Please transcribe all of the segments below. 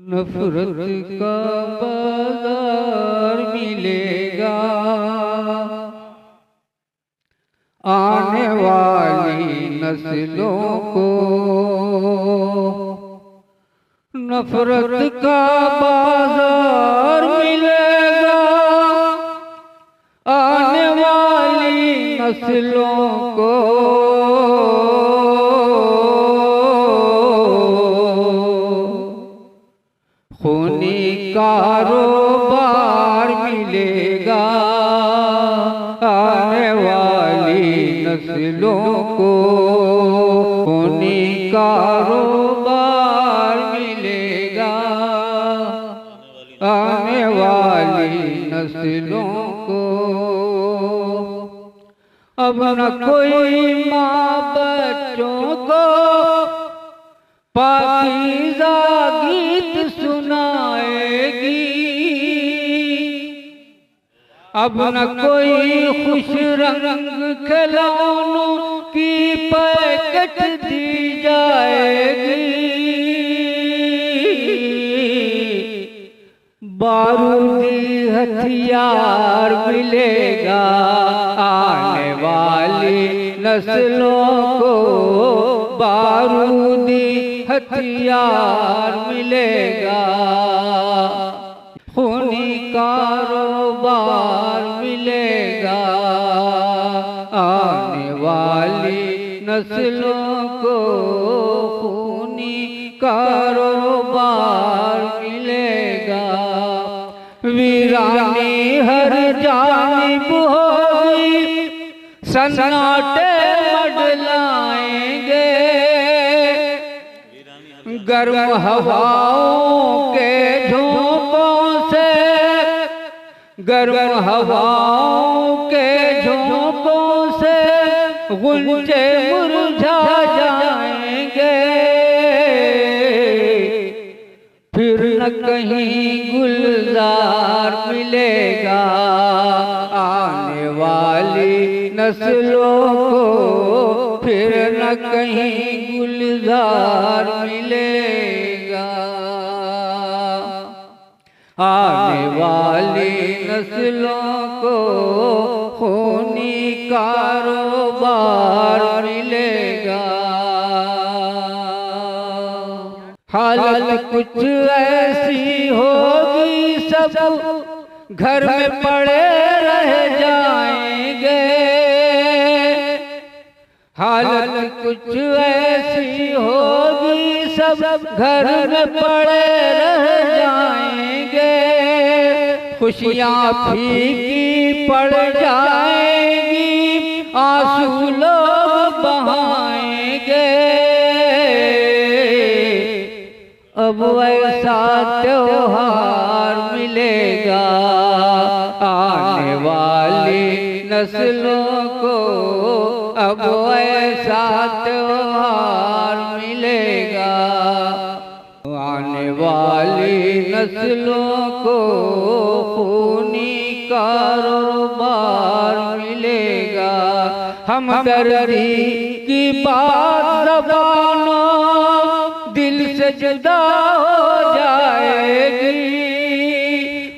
नफरत का बाजार मिलेगा आने वाली नस्लों को। नफरत का बाजार मिलेगा आने वाली नस्लों को। खूनी कारोबार मिलेगा आने वाली नस्लों को। खूनी कारोबार मिलेगा आने वाली नस्लों को। अब न कोई माँ बच्चों को पाकीज़ा गीत सुनाएगी। अब न कोई खुश रंग खिलौनों की पैकेट दी जाएगी। बारूदी हथियार मिलेगा आने वाली नस्लों को। बारूदी हथियार मिलेगा, खूनी कारोबार मिलेगा आने वाली नस्लों को। खूनी कारोबार मिलेगा। वीरानी हर जानिब होगी, सन्नाटे मंडलाएंगे। गर्म हवाओं के झोंकों से, गर्म हवाओं के झोंकों से गुंजे मुरझा जाएंगे। फिर न कहीं गुलजार मिलेगा आने वाली नस्लों को। फिर न कहीं गुलजार मिलेगा आने वाली नस्लों को। खूनी कारोबार मिलेगा। हालत कुछ ऐसी होगी, सब घर में पड़े रह जाएंगे। हालत कुछ ऐसी होगी, सब घर में पड़े रह जाएंगे। खुशियाँ फीकी पड़ जाएंगी, आंसू लोग बहाएंगे। अब ऐसा त्योहार मिलेगा आने वाली नस्लों को। अब ऐसा त्योहार मिलेगा आने वाली नस्लों को। खूनी कारोबार मिलेगा। हमदर्दी की बात ज़बानों दिल से जुदा हो जाएगी।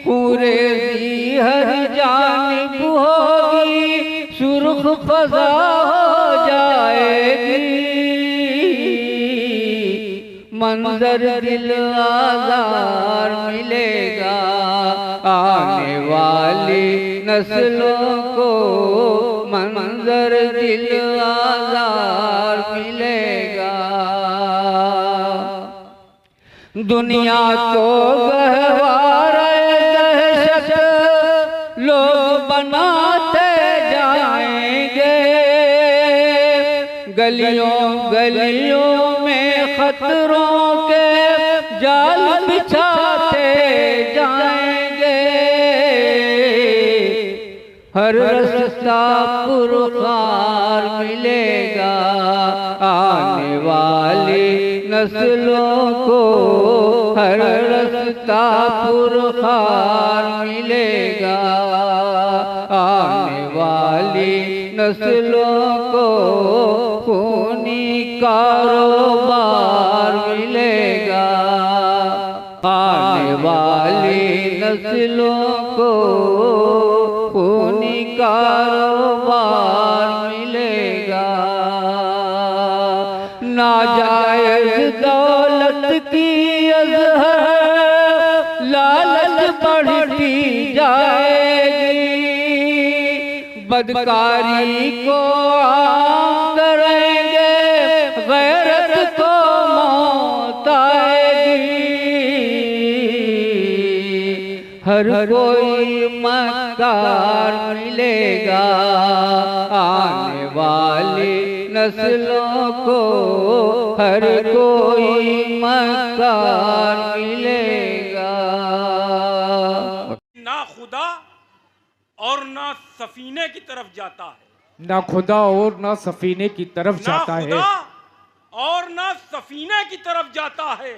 खूरेज़ी हर जानिब होगी, सुर्ख फ़ज़ा हो जाएगी। मंजर दिल आज़ार मिलेगा आने वाली नस्लों को। मंजर दिल आज़ार मिलेगा। दुनिया को गहवारे दहशत लोग बनाते जाएंगे। गलियों गलियों में खतरों के जाल बिछाते जाएंगे। हर रास्ता पुरखार मिलेगा आने वाली नस्लों को। हर रास्ता पुरखार मिलेगा आने वाली नस्लों को। खूनी कारोबार मिलेगा आने वाली नस्लों को खूनी कारोबार मिलेगा। नाजायज दौलत की अज़हर लालच बढ़ती जाएगी। बदकारी को आम करेंगे, गैरत को मौत आएगी। हर कोई मक्कार मिलेगा। आने वाली नस्लों को हर कोई मक्कार मिलेगा। ना खुदा और ना सफीने की तरफ जाता है, ना खुदा और ना सफीने की तरफ जाता है, ना खुदा और ना सफीने की तरफ जाता है,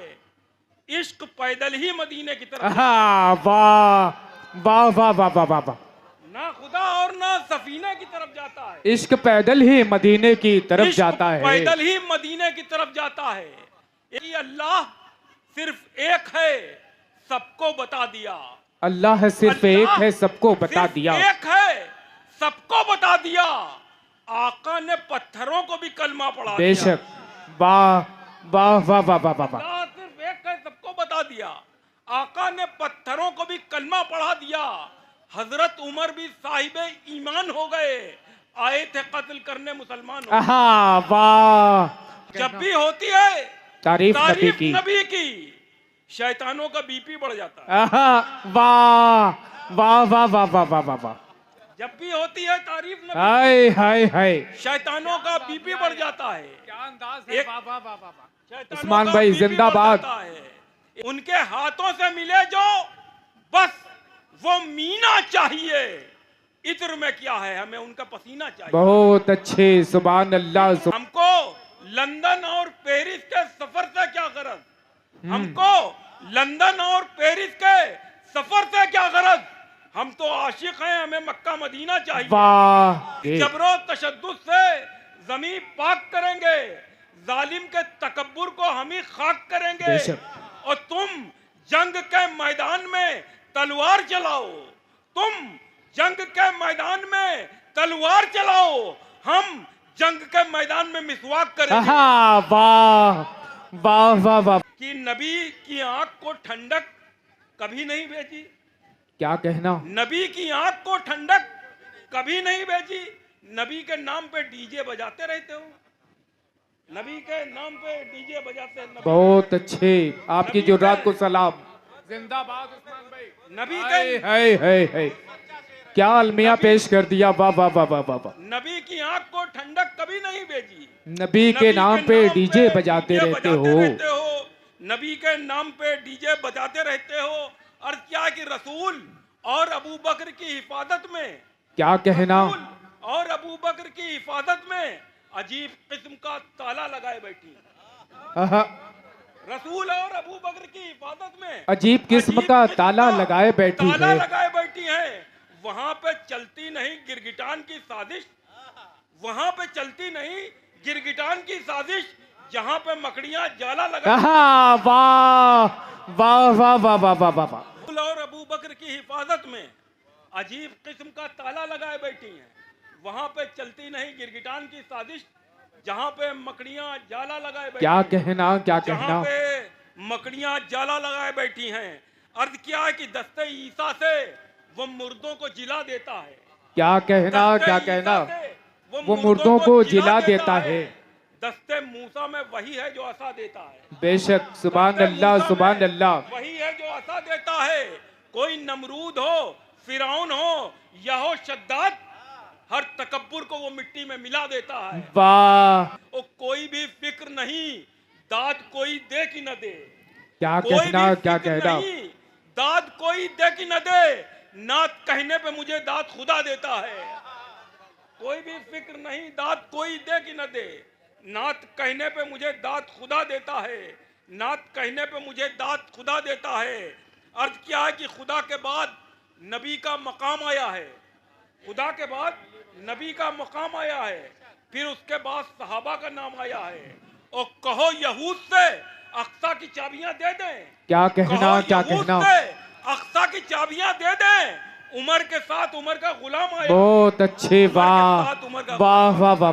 इश्क पैदल ही मदीने की तरफ। वाह वाह वाह वाह वाह वाह वाह। ना खुदा और ना सफीने की तरफ जाता है, इश्क पैदल ही मदीने की तरफ इश्क जाता है, पैदल ही मदीने की तरफ जाता है। ये अल्लाह सिर्फ एक है, सबको बता दिया। अल्लाह है सिर्फ एक है, सबको बता दिया। एक है, सबको बता दिया। आका ने पत्थरों को भी कलमा पढ़ा दिया। बेशक। वाह वाह वाह वाह वाह वाह। अल्लाह सिर्फ एक है, सबको बता दिया। आका ने पत्थरों को भी कलमा पढ़ा दिया। हजरत उमर भी साहिबे ईमान हो गए, आए थे कत्ल करने मुसलमान हो। वाह। जब भी होती है तारीफ नबी की, शैतानों का बीपी बढ़ जाता है। वाह वाह वाह वाह वाह वाह वाह वाह। जब भी होती है तारीफ नबी, हाय हाय हाय, शैतानों का बीपी बढ़ जाता है। क्या अंदाज है। वाह वाह वाह वाह। शैतानों उस्मान का भाई बीपी जिंदाबाद। बढ़ जाता है। उनके हाथों से मिले जो, बस वो मीना चाहिए। इत्र में क्या है, हमें उनका पसीना चाहिए। बहुत अच्छे, सुभान अल्लाह। हमको लंदन और पेरिस के सफर से क्या गरज, हमको लंदन और पेरिस के सफर से क्या गरज। हम तो आशिक हैं, हमें मक्का मदीना चाहिए। वाह। जबरो तशद्दुद से जमीन पाक करेंगे, जालिम के तकब्बुर को हम ही खाक करेंगे। और तुम जंग के मैदान में तलवार चलाओ, तुम जंग के मैदान में तलवार चलाओ, हम जंग के मैदान में मिसवाक करेंगे। वाह वाह वाह वाह। कि नबी की आंख को ठंडक कभी नहीं भेजी। क्या कहना। नबी की आंख को ठंडक कभी नहीं भेजी। नबी के नाम पे डीजे बजाते रहते हो, नबी के नाम पे डीजे बजाते। बहुत अच्छे, आपकी जो रात को सलाम। जिंदाबाद उस्मान भाई। नबी के है क्या अलमिया पेश कर दिया। वाह वाह वाह वाह वाह। नबी की आंख को ठंडक कभी नहीं भेजी। नबी के नाम पे डीजे बजाते रहते हो, नबी के नाम पे डीजे बजाते रहते हो। और क्या कि रसूल और अबू बकर की हिफाजत में, क्या कहना। और अबू बकर की हिफाजत में अजीब किस्म का ताला लगाए बैठी। रसूल और अबू बकर की हिफाजत में अजीब किस्म का ताला लगाए बैठी है। ताला लगाए बैठी है। वहां पे चलती नहीं गिरगिटान की साजिश, वहां पे चलती नहीं गिरगिटान की साजिश, जहां पे मकड़ियां जाला लगा। वाह वाह वाह वाह वाह वाह वाह। और अबू बकर की हिफाजत में अजीब किस्म का ताला लगाए बैठी हैं। वहां पे चलती नहीं गिरगिटान की साजिश, जहां पे मकड़ियां जाला लगाए बैठी। क्या कहना, क्या कहना। जहां पे मकड़ियां जाला लगाए बैठी हैं। अर्ज क्या है कि दस्ते ईसा से वो मुर्दों को जिला देता है। क्या कहना, क्या कहना। वो मुर्दों को जिला देता है। दस्ते मूसा में वही है जो असा देता है। बेशक, सुभान अल्लाह, सुभान अल्लाह। वही है जो असा देता है। कोई नमरूद हो, फिरौन हो या हो शद्दाद, हर तकब्बुर को वो मिट्टी में मिला देता है। वाह। कोई भी फिक्र नहीं, दाद कोई दे कि न दे। क्या कहना, क्या कहना। दाद कोई दे कि न दे, नात कहने पे मुझे दाद खुदा देता है। कोई भी फिक्र नहीं, दाद कोई दे कि न दे, नात कहने पे मुझे दाद खुदा देता है। नात कहने पे मुझे दाद खुदा देता है। अर्ज क्या है कि खुदा के बाद नबी का मकाम आया है। खुदा के बाद नबी का मकाम आया है। फिर उसके बाद सहाबा का नाम आया है। और कहो यहूद से अक्सा की चाबियां दे दें। क्या कहना, कहो क्या यहूद कहना। से अक्सा की चाबियां दे दें। उमर के साथ उमर का गुलाम आया। बहुत अच्छे, उमर के वाह साथ उमर का वाह वाह वाह।